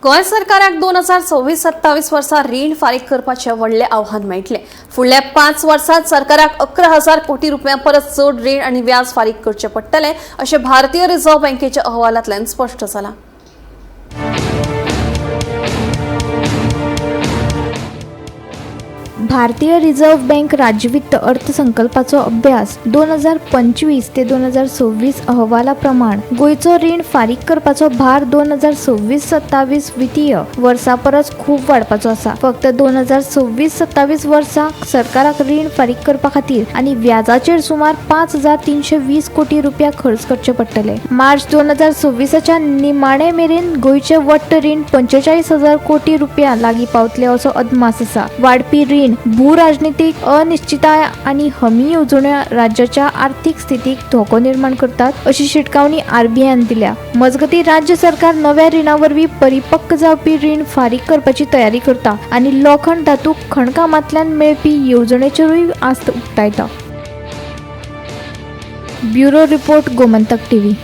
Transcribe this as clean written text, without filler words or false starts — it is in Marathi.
गोंय सरकाराक 2026-27 वर्सा रीण फारीक करपाचे व्हडले आव्हान मेळटले। फुडल्या 5 वर्षांत सरकाराक 11,000 कोटी रुपयां परस चड रीण आनी व्याज फारीक करचे पडटले, अशें भारतीय रिझर्व्ह बँकेच्या अहवालांतल्यान स्पश्ट जालां। भारतीय रिझर्व्ह बँक राज्य वित्त अर्थसंकल्पाचो अभ्यास 2025 ते 2026 अहवाला प्रमाण गोंयचो रीण फारीक करपाचो भार 2026-27 वित्तीय वर्सा परस खूप वाडपाचो आसा। फक्त 2026-27 वर्सा सरकाराक रीण फारीक करपा खातीर आनी व्याजाचेर सुमार 5,320 कोटी रुपया खर्च करचे पडटले। मार्च 2026च्या निमाणे मेरेन गोंयचे वट्ट रीण 45,000 कोटी रुपया लागीं पावतले असो अदमास आसा। वाडपी रीण भू-राजनीतिक अनिश्चितताय आणि हमी येवजण्यो राज्याच्या आर्थिक स्थितीक धोको निर्माण करतात, अशी शिटकावणी आरबीआयन दिल्या। मजगती राज्य सरकार नव्या रिणा वरवीं परिपक्व जावपी रीण फारीक करपाची तयारी करता आणि लोखंड धातू खणकामांतल्यान मेळपी येवजणेचेरूय आस्त उक्तायता। Bureau report, Gomantak TV.